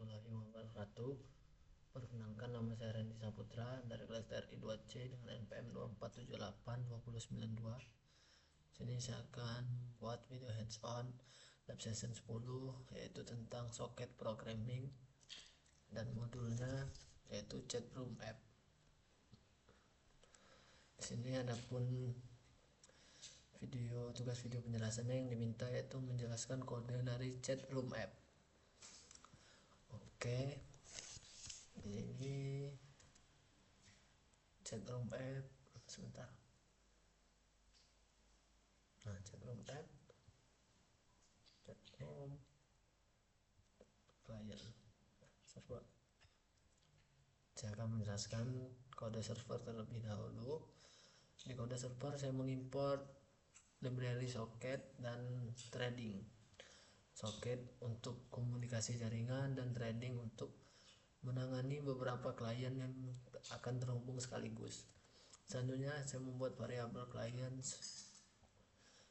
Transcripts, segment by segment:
warahmatullahi wabarakatuh. Perkenalkan, nama saya Randy Saputra dari kelas TRI 2C dengan NPM 2478292. Sini saya akan buat video hands on lab session 10, yaitu tentang socket programming dan modulnya yaitu chatroom app. Di sini adapun tugas video penjelasannya yang diminta yaitu menjelaskan kode dari chatroom app. Oke, ini chatroom app sebentar. Nah, chatroom app, chatroom client server. Saya akan menjelaskan kode server terlebih dahulu. Di kode server saya mengimport library socket dan threading. Socket untuk komunikasi jaringan dan threading untuk menangani beberapa klien yang akan terhubung sekaligus. Selanjutnya saya membuat variabel clients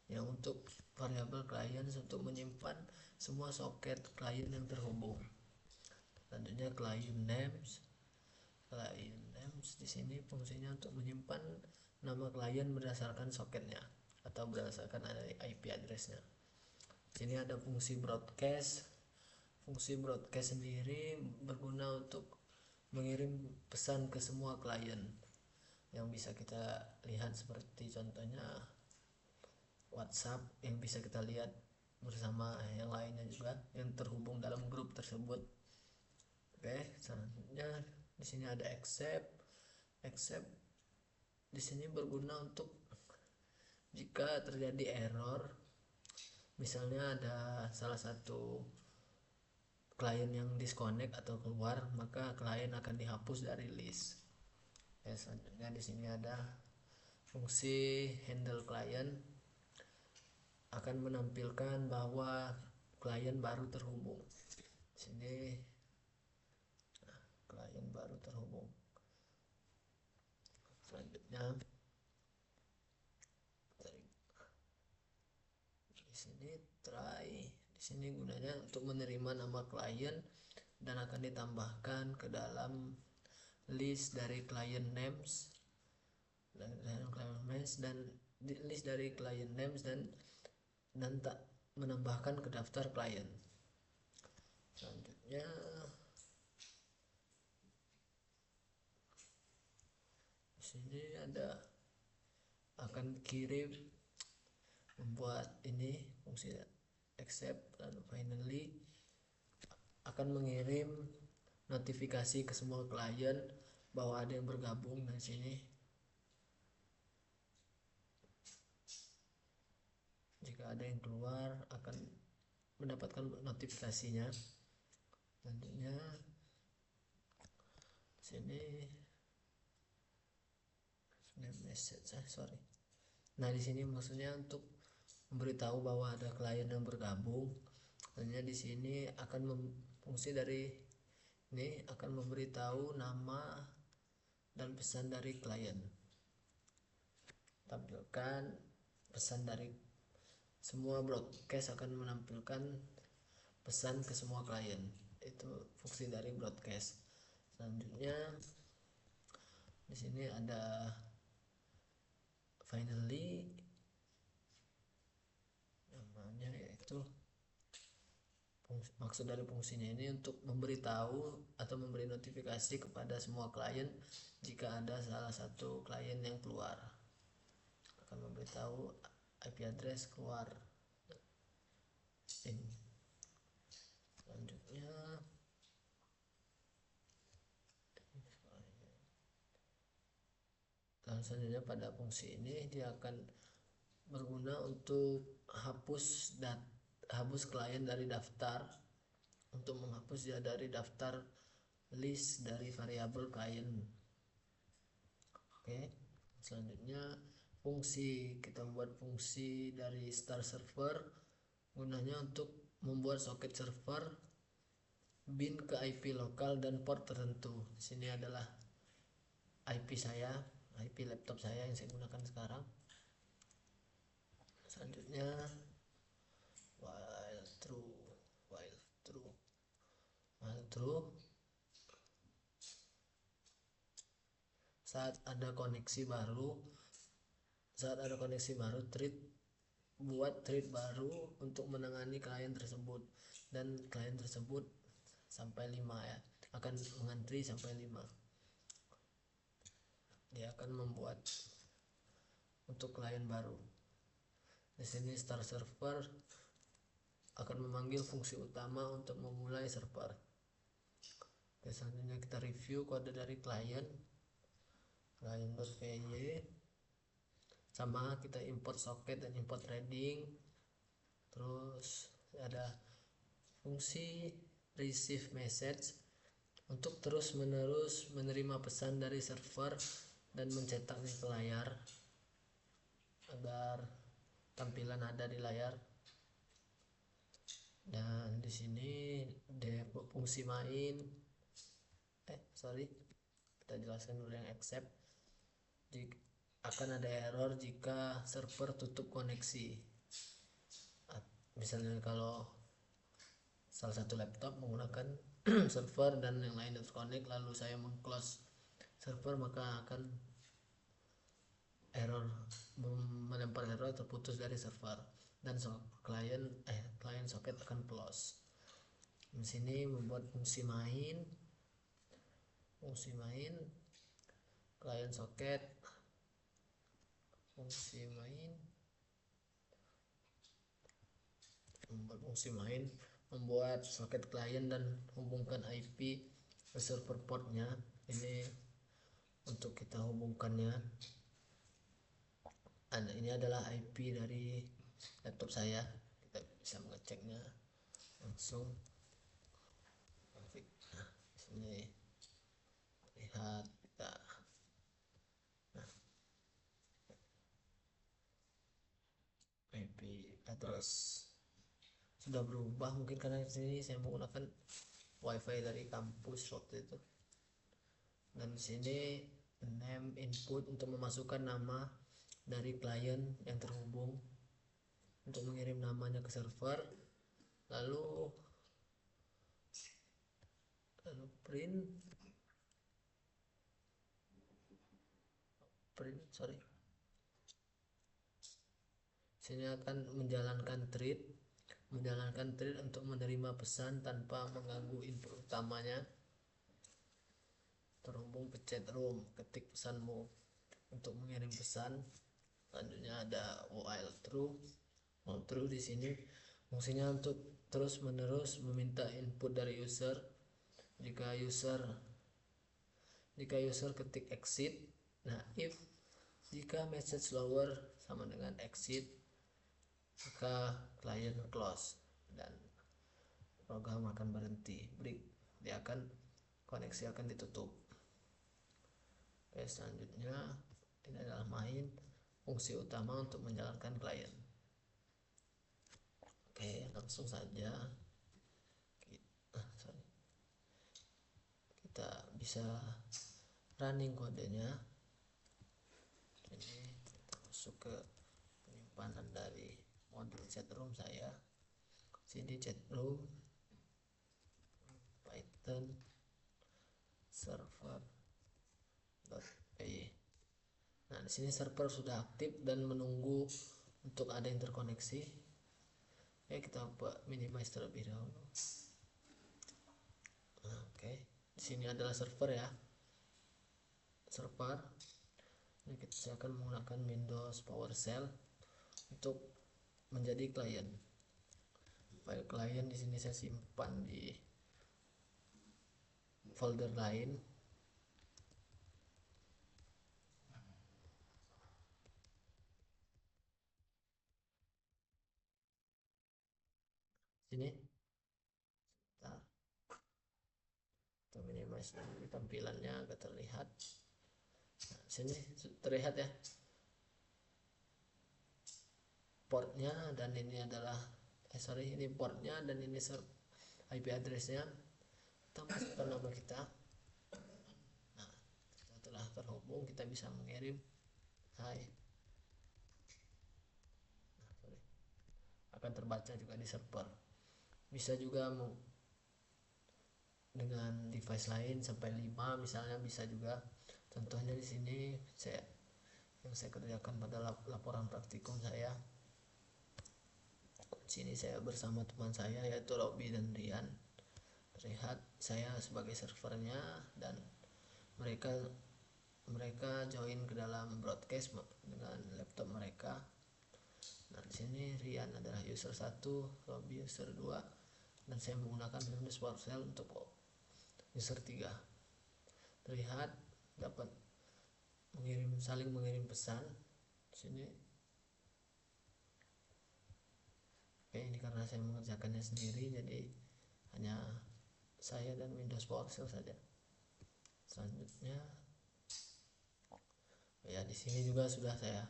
yang untuk variabel clients untuk menyimpan semua soket klien yang terhubung. Selanjutnya client names di sini fungsinya untuk menyimpan nama klien berdasarkan soketnya atau berdasarkan IP addressnya. Sini ada fungsi broadcast. Fungsi broadcast sendiri berguna untuk mengirim pesan ke semua klien yang bisa kita lihat seperti contohnya WhatsApp yang bisa kita lihat bersama yang lainnya juga yang terhubung dalam grup tersebut. Oke, selanjutnya di sini ada accept di sini berguna untuk jika terjadi error, misalnya ada salah satu klien yang disconnect atau keluar, maka klien akan dihapus dari list. Ya, selanjutnya di sini ada fungsi handle client akan menampilkan bahwa klien baru terhubung. Di sini klien baru terhubung. Selanjutnya di sini try. Di sini gunanya untuk menerima nama klien dan akan ditambahkan ke dalam list dari client names dan list dari client names dan tak menambahkan ke daftar klien. Selanjutnya di sini ada akan kirim, membuat ini fungsi accept, lalu finally akan mengirim notifikasi ke semua klien bahwa ada yang bergabung. Di sini jika ada yang keluar akan mendapatkan notifikasinya. Selanjutnya sini Nah, di sini maksudnya untuk memberitahu bahwa ada klien yang bergabung. Selanjutnya di sini akan fungsi dari ini akan memberitahu nama dan pesan dari klien. Tampilkan pesan dari semua broadcast akan menampilkan pesan ke semua klien. Itu fungsi dari broadcast. Selanjutnya di sini ada finally, namanya yaitu maksud dari fungsinya ini untuk memberitahu atau memberi notifikasi kepada semua klien jika ada salah satu klien yang keluar, akan memberitahu IP address keluar. Selanjutnya pada fungsi ini dia akan berguna untuk hapus klien dari daftar, untuk menghapus dia dari daftar list dari variabel klien. Oke, selanjutnya kita membuat fungsi dari start server, gunanya untuk membuat soket server bin ke IP lokal dan port tertentu. Di sini adalah IP saya, IP laptop saya yang saya gunakan sekarang. Selanjutnya while true true. Saat ada koneksi baru buat thread baru untuk menangani klien tersebut, dan klien tersebut sampai 5 ya, akan mengantri sampai 5. Dia akan membuat untuk klien baru. Di sini start server akan memanggil fungsi utama untuk memulai server. Oke, selanjutnya kita review kode dari client.py. Sama, kita import socket dan import threading. Terus ada fungsi receive message untuk terus menerus menerima pesan dari server dan mencetaknya ke layar agar tampilan ada di layar. Dan di sini fungsi main, kita jelaskan dulu yang accept. Akan ada error jika server tutup koneksi. Misalnya kalau salah satu laptop menggunakan server dan yang lain disconnect, lalu saya meng-close server, maka akan melempar error terputus dari server, dan client socket akan close. Di sini membuat fungsi main client socket, membuat soket klien dan hubungkan IP ke server portnya. Ini untuk kita hubungkannya. Ini adalah IP dari laptop saya, kita bisa mengeceknya langsung. Nah, sini lihat kita. IP address sudah berubah, mungkin karena di sini saya menggunakan wifi dari kampus waktu itu. Dan di sini name input untuk memasukkan nama dari klien yang terhubung untuk mengirim namanya ke server, lalu print sini akan menjalankan thread untuk menerima pesan tanpa mengganggu input utamanya. Terhubung ke chat room, ketik pesanmu untuk mengirim pesan. Selanjutnya ada while true. Di sini fungsinya untuk terus menerus meminta input dari user. Jika user ketik exit, nah jika message lower sama dengan exit, maka client close dan program akan berhenti, break. Koneksi akan ditutup. Oke, selanjutnya ini adalah main, fungsi utama untuk menjalankan klien. Oke, langsung saja kita bisa running kodenya. Ini kita masuk ke penyimpanan dari modul chatroom saya. Sini chatroom Python server.py. Nah, di sini server sudah aktif dan menunggu untuk ada yang terkoneksi. Oke, kita minimize terlebih dahulu. Oke, di sini adalah server ya. Ini saya akan menggunakan Windows PowerShell untuk menjadi klien. File klien di sini saya simpan di folder lain. Sini kita minimize dulu tampilannya agar terlihat. Nah, sini terlihat ya portnya, dan ini adalah ini portnya, dan ini IP addressnya. Kita masukkan nama kita. Nah, setelah terhubung kita bisa mengirim hai. Akan terbaca juga di server. Bisa juga dengan device lain sampai 5 misalnya bisa juga. Contohnya di sini yang saya kerjakan pada laporan praktikum saya. Di sini saya bersama teman saya yaitu Robby dan Rian. Terlihat saya sebagai servernya dan mereka join ke dalam broadcast dengan laptop mereka. Nah, di sini Rian adalah user 1, Robby user 2, dan saya menggunakan Windows PowerShell untuk user 3. Terlihat dapat saling mengirim pesan di sini. Oke, ini karena saya mengerjakannya sendiri jadi hanya saya dan Windows PowerShell saja. Selanjutnya ya di sini juga sudah saya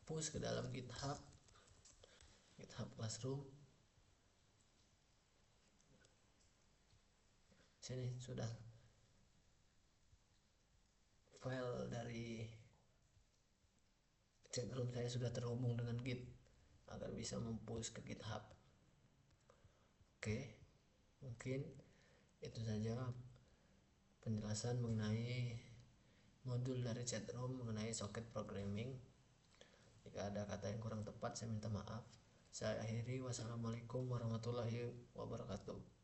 push ke dalam GitHub Classroom. Sini sudah file dari chatroom saya sudah terhubung dengan Git agar bisa mempush ke GitHub. Oke, mungkin itu saja penjelasan mengenai modul dari chatroom mengenai socket programming. Jika ada kata yang kurang tepat saya minta maaf. Saya akhiri, wassalamualaikum warahmatullahi wabarakatuh.